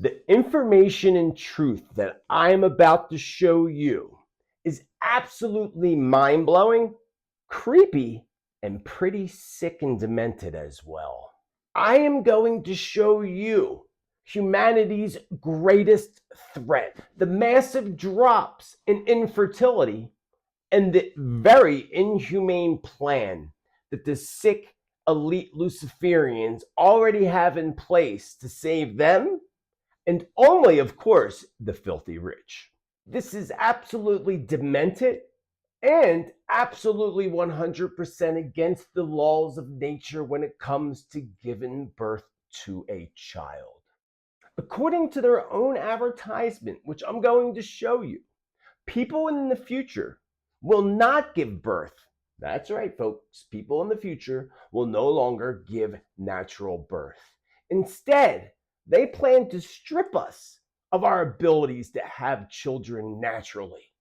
The information and truth that I am about to show you is absolutely mind-blowing, creepy, and pretty sick and demented as well. I am going to show you humanity's greatest threat, the massive drops in infertility, and the very inhumane plan that the sick elite Luciferians already have in place to save them, and only, of course, the filthy rich. This is absolutely demented and absolutely 100% against the laws of nature when it comes to giving birth to a child. According to their own advertisement, which I'm going to show you, people in the future will not give birth. That's right, folks. People in the future will no longer give natural birth. Instead, they plan to strip us of our abilities to have children naturally.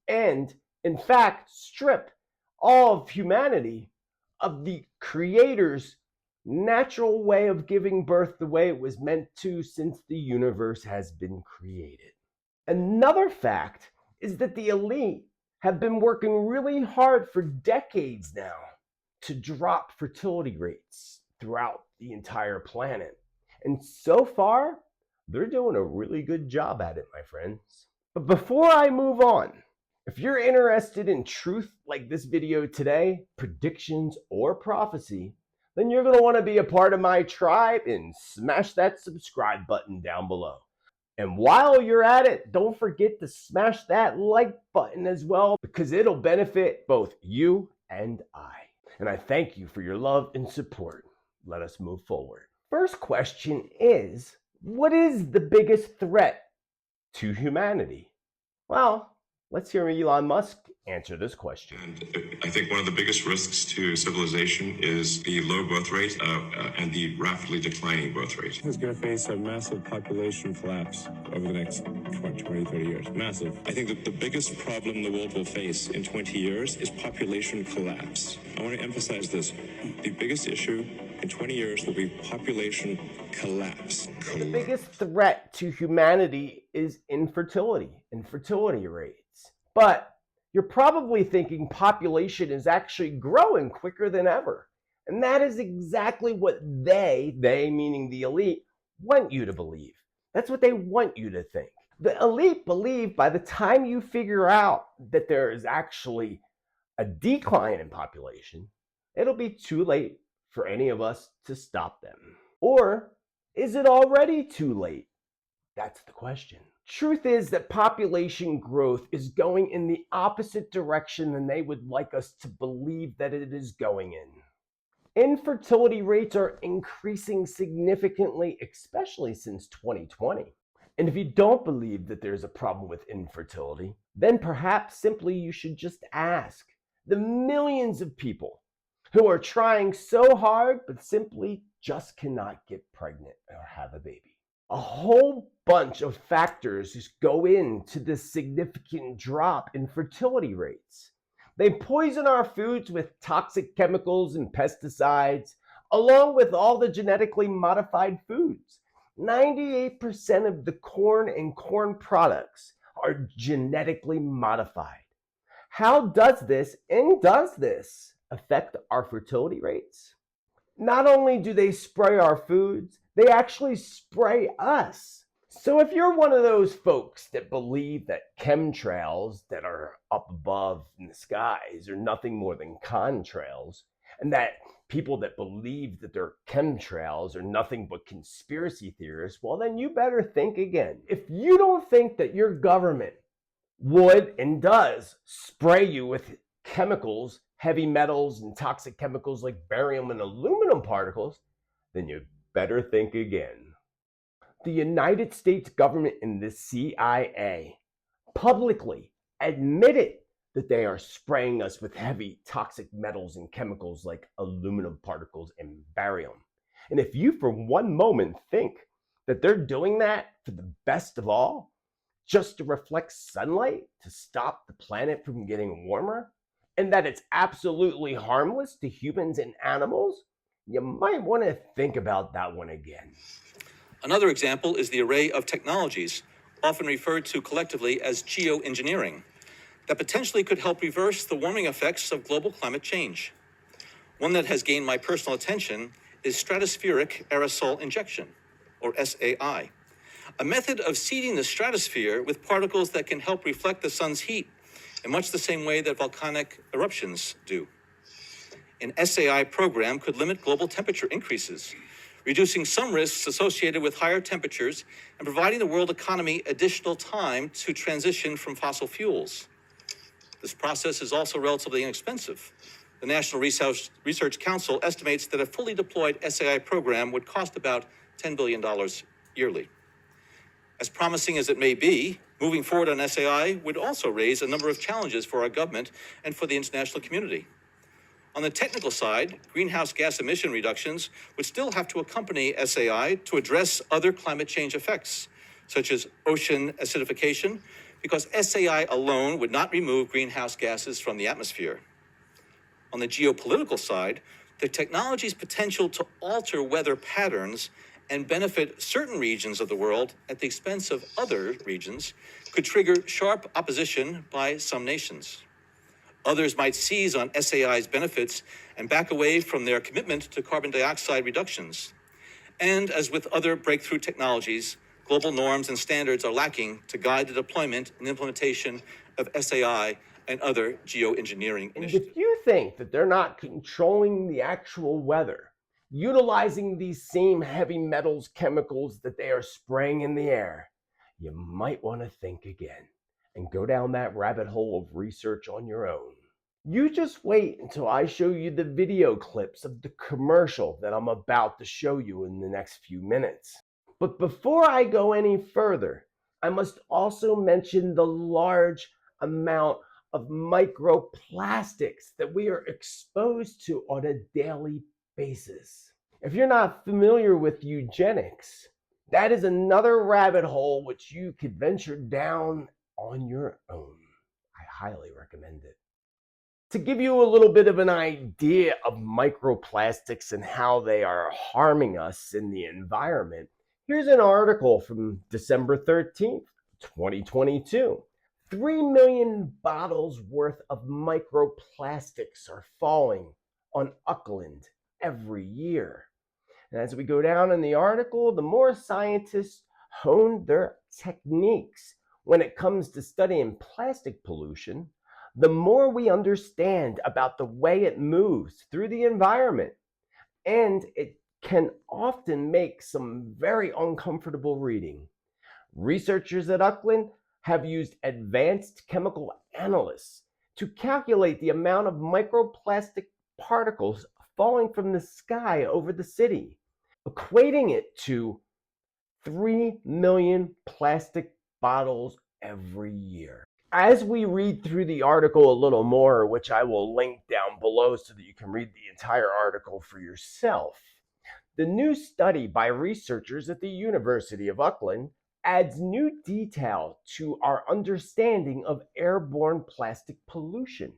And, in fact, strip all of humanity of the Creator's natural way of giving birth the way it was meant to since the universe has been created. Another fact is that the elite have been working really hard for decades now to drop fertility rates throughout the entire planet. And so far, they're doing a really good job at it, my friends. But before I move on, if you're interested in truth like this video today, predictions or prophecy, then you're going to want to be a part of my tribe and smash that subscribe button down below. And while you're at it, don't forget to smash that like button as well, because it'll benefit both you and I. And I thank you for your love and support. Let us move forward. First question is, what is the biggest threat to humanity? Well, let's hear Elon Musk answer this question. And I think one of the biggest risks to civilization is the low birth rate and the rapidly declining birth rate. It's going to face a massive population collapse over the next 20, 30 years. Massive. I think that the biggest problem the world will face in 20 years is population collapse. I want to emphasize this. The biggest issue in 20 years will be population collapse. The biggest threat to humanity is infertility and fertility rates. But you're probably thinking population is actually growing quicker than ever. And that is exactly what they meaning the elite, want you to believe. That's what they want you to think. The elite believe by the time you figure out that there is actually a decline in population, it'll be too late for any of us to stop them. Or is it already too late? That's the question. Truth is that population growth is going in the opposite direction than they would like us to believe that it is going in. Infertility rates are increasing significantly, especially since 2020. And if you don't believe that there's a problem with infertility, then perhaps simply you should just ask the millions of people who are trying so hard but simply just cannot get pregnant or have a baby. A whole bunch of factors just go into this significant drop in fertility rates. They poison our foods with toxic chemicals and pesticides, along with all the genetically modified foods. 98% of the corn and corn products are genetically modified. How does this affect our fertility rates? Not only do they spray our foods, they actually spray us. So if you're one of those folks that believe that chemtrails that are up above in the skies are nothing more than contrails, and that people that believe that they're chemtrails are nothing but conspiracy theorists, well, then you better think again. If you don't think that your government would and does spray you with chemicals, heavy metals, and toxic chemicals like barium and aluminum particles, then you better think again. The United States government and the CIA publicly admitted that they are spraying us with heavy toxic metals and chemicals like aluminum particles and barium. And if you for one moment think that they're doing that for the best of all, just to reflect sunlight to stop the planet from getting warmer, and that it's absolutely harmless to humans and animals, you might want to think about that one again. Another example is the array of technologies, often referred to collectively as geoengineering, that potentially could help reverse the warming effects of global climate change. One that has gained my personal attention is stratospheric aerosol injection, or SAI, a method of seeding the stratosphere with particles that can help reflect the sun's heat in much the same way that volcanic eruptions do. An SAI program could limit global temperature increases, reducing some risks associated with higher temperatures and providing the world economy additional time to transition from fossil fuels. This process is also relatively inexpensive. The National Research Council estimates that a fully deployed SAI program would cost about $10 billion yearly. As promising as it may be, moving forward on SAI would also raise a number of challenges for our government and for the international community. On the technical side, greenhouse gas emission reductions would still have to accompany SAI to address other climate change effects, such as ocean acidification, because SAI alone would not remove greenhouse gases from the atmosphere. On the geopolitical side, the technology's potential to alter weather patterns and benefit certain regions of the world at the expense of other regions could trigger sharp opposition by some nations. Others might seize on SAI's benefits and back away from their commitment to carbon dioxide reductions. And as with other breakthrough technologies, global norms and standards are lacking to guide the deployment and implementation of SAI and other geoengineering And initiatives. if you think that they're not controlling the actual weather, utilizing these same heavy metals chemicals that they are spraying in the air, you might want to think again and go down that rabbit hole of research on your own. You just wait until I show you the video clips of the commercial that I'm about to show you in the next few minutes. But before I go any further, I must also mention the large amount of microplastics that we are exposed to on a daily basis. If you're not familiar with eugenics, that is another rabbit hole which you could venture down on your own. I highly recommend it. To give you a little bit of an idea of microplastics and how they are harming us in the environment, here's an article from December 13th, 2022. 3 million bottles worth of microplastics are falling on Auckland every year. And as we go down in the article, the more scientists hone their techniques when it comes to studying plastic pollution, the more we understand about the way it moves through the environment. And it can often make some very uncomfortable reading. Researchers at Auckland have used advanced chemical analysts to calculate the amount of microplastic particles falling from the sky over the city, equating it to 3 million plastic bottles every year. As we read through the article a little more, which I will link down below so that you can read the entire article for yourself, the new study by researchers at the University of Auckland adds new detail to our understanding of airborne plastic pollution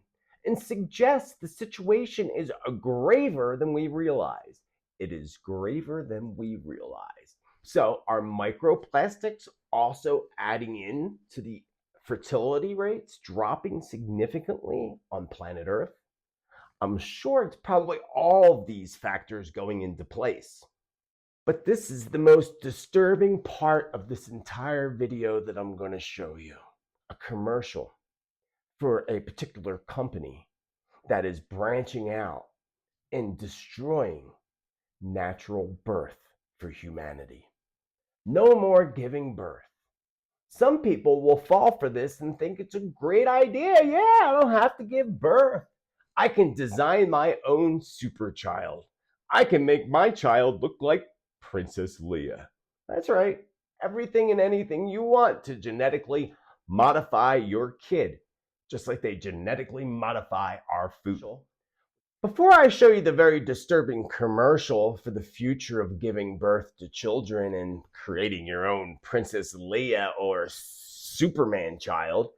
and suggests the situation is graver than we realize. It is graver than we realize. So are microplastics also adding in to the fertility rates dropping significantly on planet Earth? I'm sure it's probably all of these factors going into place. But this is the most disturbing part of this entire video that I'm going to show you. A commercial for a particular company that is branching out and destroying natural birth for humanity. No more giving birth. Some people will fall for this and think it's a great idea. Yeah, I don't have to give birth. I can design my own super child. I can make my child look like Princess Leia. That's right. Everything and anything you want to genetically modify your kid, just like they genetically modify our food. Before I show you the very disturbing commercial for the future of giving birth to children and creating your own Princess Leia or Superman child,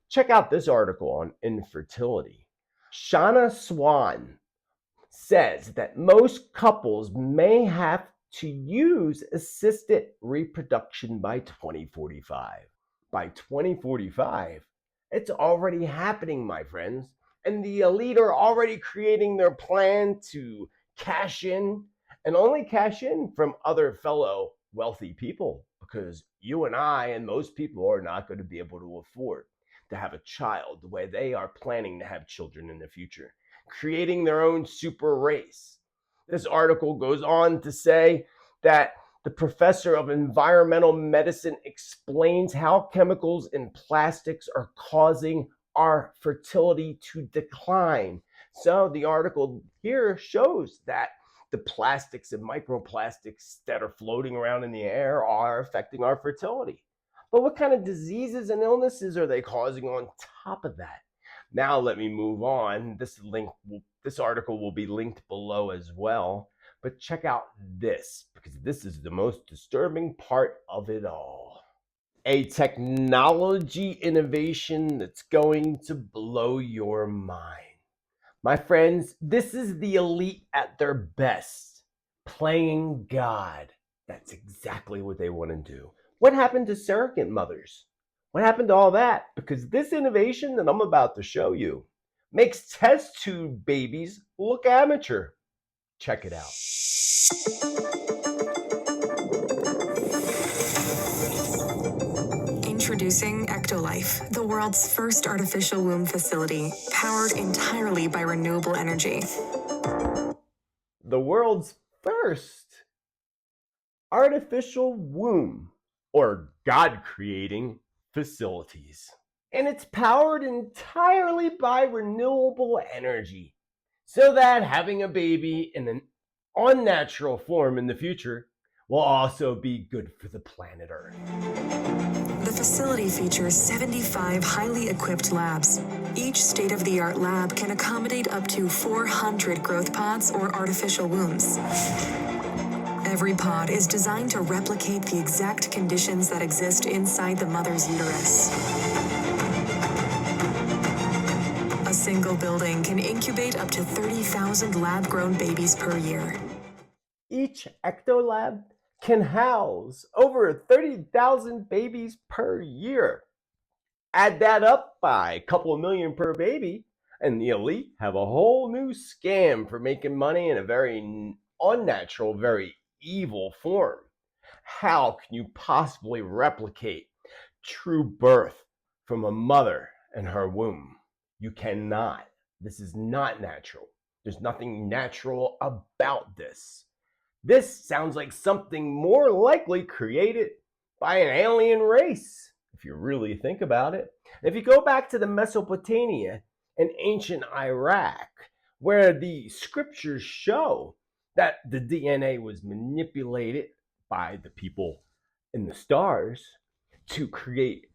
check out this article on infertility. Shauna Swan says that most couples may have to use assisted reproduction by 2045. By 2045, it's already happening, my friends, and the elite are already creating their plan to cash in, and only cash in from other fellow wealthy people, because you and I and most people are not going to be able to afford to have a child the way they are planning to have children in the future, creating their own super race. This article goes on to say that the professor of environmental medicine explains how chemicals in plastics are causing our fertility to decline. So the article here shows that the plastics and microplastics that are floating around in the air are affecting our fertility. But what kind of diseases and illnesses are they causing on top of that? Now let me move on. This article will be linked below as well. But check out this, because this is the most disturbing part of it all. A technology innovation that's going to blow your mind. My friends, this is the elite at their best, playing God. That's exactly what they want to do. What happened to surrogate mothers? What happened to all that? Because this innovation that I'm about to show you makes test tube babies look amateur. Check it out. Introducing Ectolife, the world's first artificial womb facility, powered entirely by renewable energy. The world's first artificial womb, or God-creating facilities. And it's powered entirely by renewable energy, so that having a baby in an unnatural form in the future will also be good for the planet Earth. The facility features 75 highly equipped labs. Each state-of-the-art lab can accommodate up to 400 growth pods or artificial wombs. Every pod is designed to replicate the exact conditions that exist inside the mother's uterus. A single building can incubate up to 30,000 lab-grown babies per year. Each ectolab can house over 30,000 babies per year. Add that up by a couple of million per baby, and the elite have a whole new scam for making money in a very unnatural, very evil form. How can you possibly replicate true birth from a mother and her womb? You cannot. This is not natural. There's nothing natural about this. This sounds like something more likely created by an alien race, if you really think about it. If you go back to the Mesopotamia and ancient Iraq, where the scriptures show that the DNA was manipulated by the people in the stars to create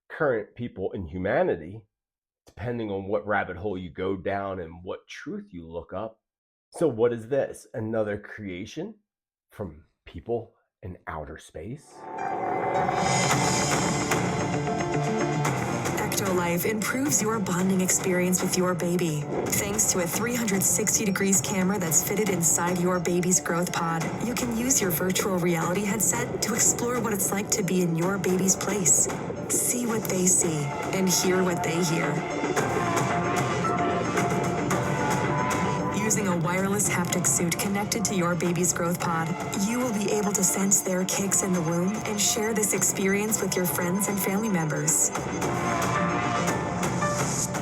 current people in humanity, depending on what rabbit hole you go down and what truth you look up. So what is this? Another creation from people in outer space? Ectolife improves your bonding experience with your baby. Thanks to a 360 degrees camera that's fitted inside your baby's growth pod, you can use your virtual reality headset to explore what it's like to be in your baby's place. See what they see and hear what they hear. Using a wireless haptic suit connected to your baby's growth pod, you will be able to sense their kicks in the womb and share this experience with your friends and family members.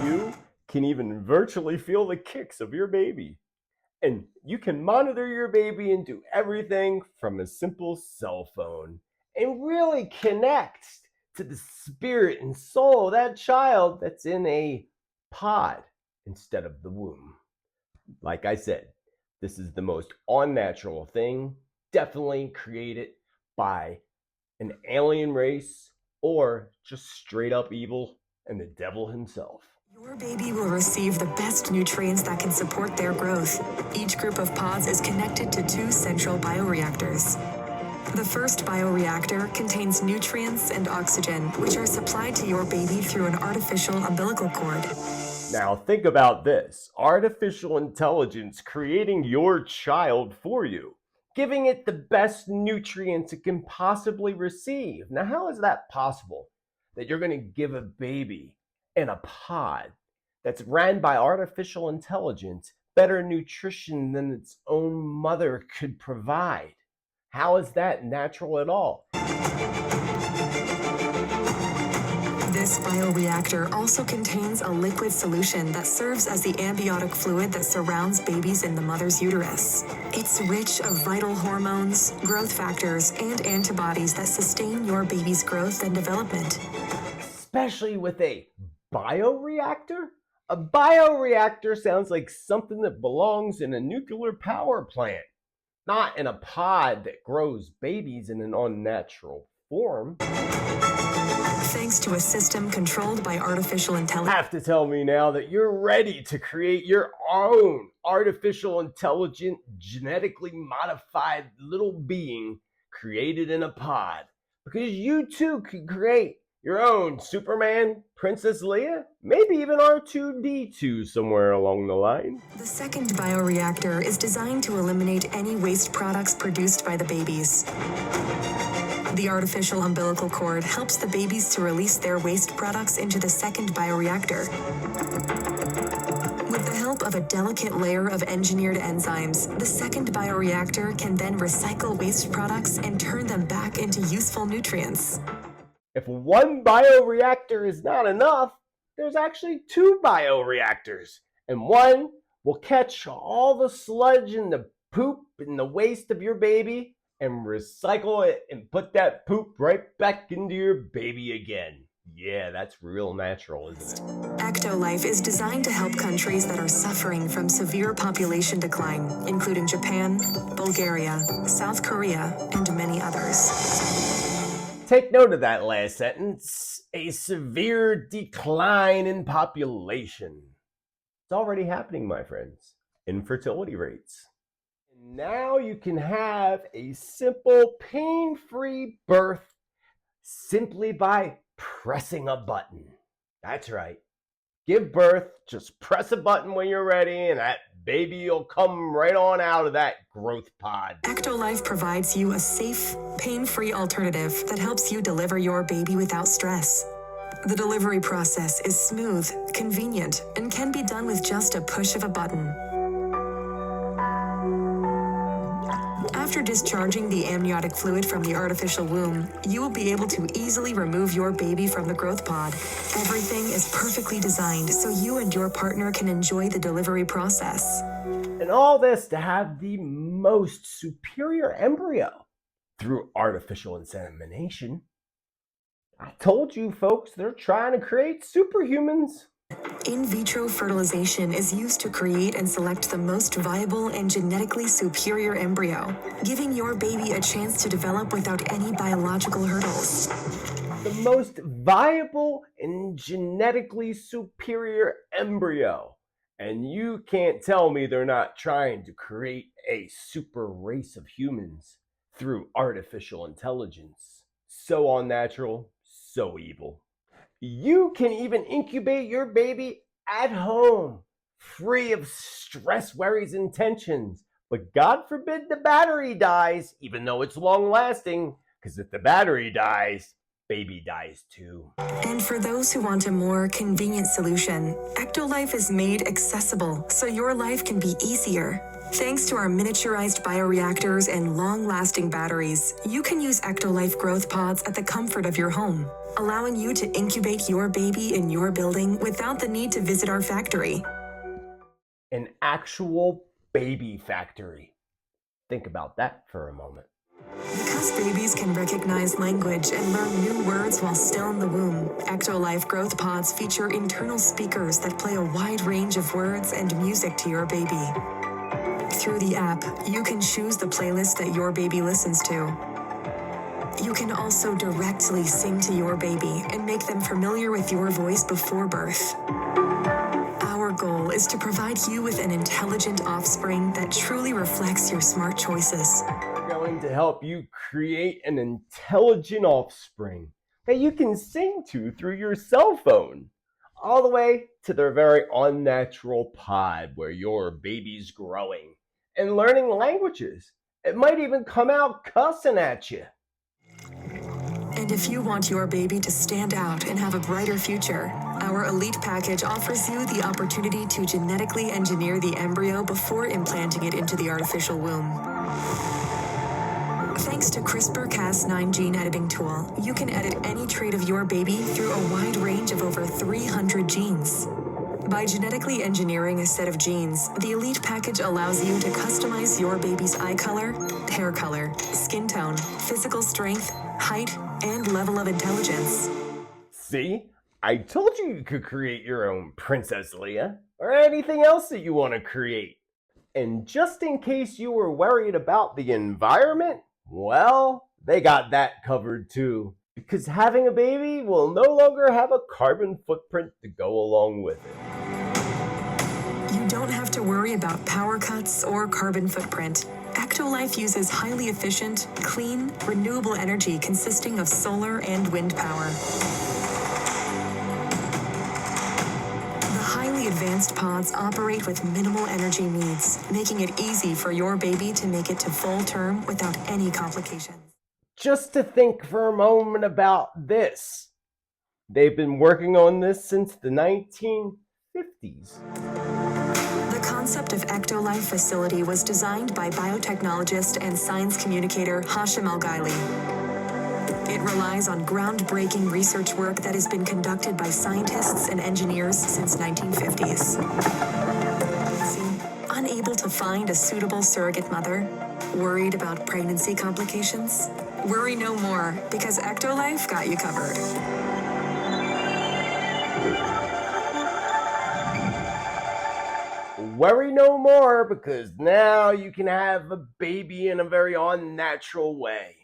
You can even virtually feel the kicks of your baby. And you can monitor your baby and do everything from a simple cell phone and really connect to the spirit and soul of that child that's in a pod instead of the womb. Like I said, this is the most unnatural thing, definitely created by an alien race or just straight up evil and the devil himself. Your baby will receive the best nutrients that can support their growth. Each group of pods is connected to 2 central bioreactors. The first bioreactor contains nutrients and oxygen, which are supplied to your baby through an artificial umbilical cord. Now think about this. Artificial intelligence creating your child for you, giving it the best nutrients it can possibly receive. Now, how is that possible? That you're going to give a baby in a pod that's ran by artificial intelligence better nutrition than its own mother could provide? How is that natural at all? This bioreactor also contains a liquid solution that serves as the amniotic fluid that surrounds babies in the mother's uterus. It's rich of vital hormones, growth factors, and antibodies that sustain your baby's growth and development. Especially with a bioreactor? A bioreactor sounds like something that belongs in a nuclear power plant, not in a pod that grows babies in an unnatural form. Thanks to a system controlled by artificial intelligence. Have to tell me now that you're ready to create your own artificial intelligent, genetically modified little being created in a pod. Because you too can create your own Superman, Princess Leia, maybe even R2-D2 somewhere along the line. The second bioreactor is designed to eliminate any waste products produced by the babies. The artificial umbilical cord helps the babies to release their waste products into the second bioreactor. With the help of a delicate layer of engineered enzymes, the second bioreactor can then recycle waste products and turn them back into useful nutrients. If one bioreactor is not enough, there's actually two bioreactors, and one will catch all the sludge and the poop and the waste of your baby and recycle it and put that poop right back into your baby again. Yeah, that's real natural, isn't it? Ectolife is designed to help countries that are suffering from severe population decline, including Japan, Bulgaria, South Korea, and many others. Take note of that last sentence. A severe decline in population. It's already happening, my friends. Infertility rates. Now you can have a simple, pain-free birth simply by pressing a button. That's right. Give birth, just press a button when you're ready, and that baby will come right on out of that growth pod. Ectolife provides you a safe, pain-free alternative that helps you deliver your baby without stress. The delivery process is smooth, convenient, and can be done with just a push of a button. After discharging the amniotic fluid from the artificial womb, you will be able to easily remove your baby from the growth pod. Everything is perfectly designed so you and your partner can enjoy the delivery process. And all this to have the most superior embryo through artificial insemination. I told you folks, they're trying to create superhumans. In vitro fertilization is used to create and select the most viable and genetically superior embryo, giving your baby a chance to develop without any biological hurdles. The most viable and genetically superior embryo. And you can't tell me they're not trying to create a super race of humans through artificial intelligence. So unnatural, so evil. You can even incubate your baby at home, free of stress, worries, and tensions. But God forbid the battery dies, even though it's long lasting, because if the battery dies, baby dies too. And for those who want a more convenient solution, Ectolife is made accessible so your life can be easier. Thanks to our miniaturized bioreactors and long-lasting batteries, you can use Ectolife growth pods at the comfort of your home, allowing you to incubate your baby in your building without the need to visit our factory. An actual baby factory. Think about that for a moment. Because babies can recognize language and learn new words while still in the womb, Ectolife growth pods feature internal speakers that play a wide range of words and music to your baby. Through the app, you can choose the playlist that your baby listens to. You can also directly sing to your baby and make them familiar with your voice before birth. Our goal is to provide you with an intelligent offspring that truly reflects your smart choices. We're going to help you create an intelligent offspring that you can sing to through your cell phone, all the way to their very unnatural pod where your baby's growing and learning languages It might even come out cussing at you. And if you want your baby to stand out and have a brighter future, our Elite Package offers you the opportunity to genetically engineer the embryo before implanting it into the artificial womb. Thanks to CRISPR-Cas9 gene editing tool, you can edit any trait of your baby through a wide range of over 300 genes. By genetically engineering a set of genes, the Elite Package allows you to customize your baby's eye color, hair color, skin tone, physical strength, height, and level of intelligence. See? I told you you could create your own Princess Leia, or anything else that you want to create. And just in case you were worried about the environment, well, they got that covered too. Because having a baby will no longer have a carbon footprint to go along with it. You don't have to worry about power cuts or carbon footprint. Ectolife uses highly efficient, clean, renewable energy consisting of solar and wind power. The highly advanced pods operate with minimal energy needs, making it easy for your baby to make it to full term without any complications. Just to think for a moment about this. They've been working on this since the 1950s. The concept of Ectolife Facility was designed by biotechnologist and science communicator Hashim Al-Ghaili. It relies on groundbreaking research work that has been conducted by scientists and engineers since 1950s. See, unable to find a suitable surrogate mother? Worried about pregnancy complications? Worry no more, because Ectolife got you covered. Worry no more, because now you can have a baby in a very unnatural way.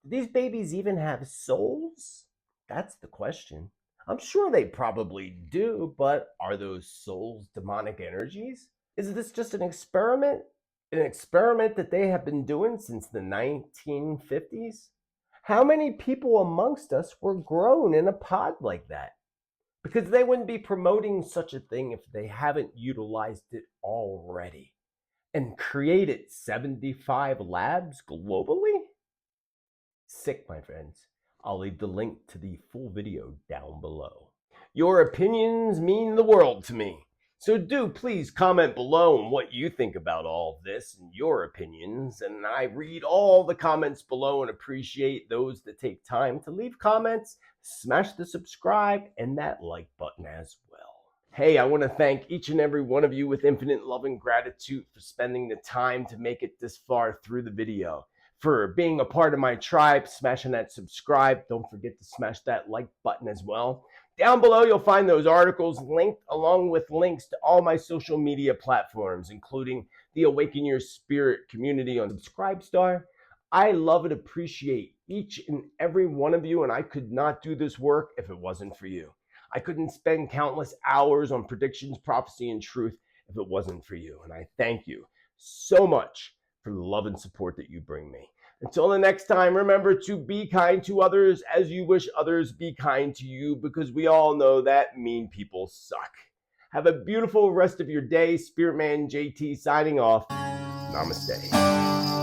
Do these babies even have souls? That's the question. I'm sure they probably do, but are those souls demonic energies? Is this just an experiment? An experiment that they have been doing since the 1950s? How many people amongst us were grown in a pod like that? Because they wouldn't be promoting such a thing if they haven't utilized it already and created 75 labs globally? Sick, my friends. I'll leave the link to the full video down below. Your opinions mean the world to me. So do please comment below on what you think about all of this and your opinions. And I read all the comments below and appreciate those that take time to leave comments, smash the subscribe and that like button as well. Hey, I want to thank each and every one of you with infinite love and gratitude for spending the time to make it this far through the video. For being a part of my tribe, smashing that subscribe. Don't forget to smash that like button as well. Down below, you'll find those articles linked along with links to all my social media platforms, including the Awaken Your Spirit community on Subscribestar. I love and appreciate each and every one of you, and I could not do this work if it wasn't for you. I couldn't spend countless hours on predictions, prophecy, and truth if it wasn't for you. And I thank you so much for the love and support that you bring me. Until the next time, remember to be kind to others as you wish others be kind to you, because we all know that mean people suck. Have a beautiful rest of your day. Spiritman JT signing off. Namaste.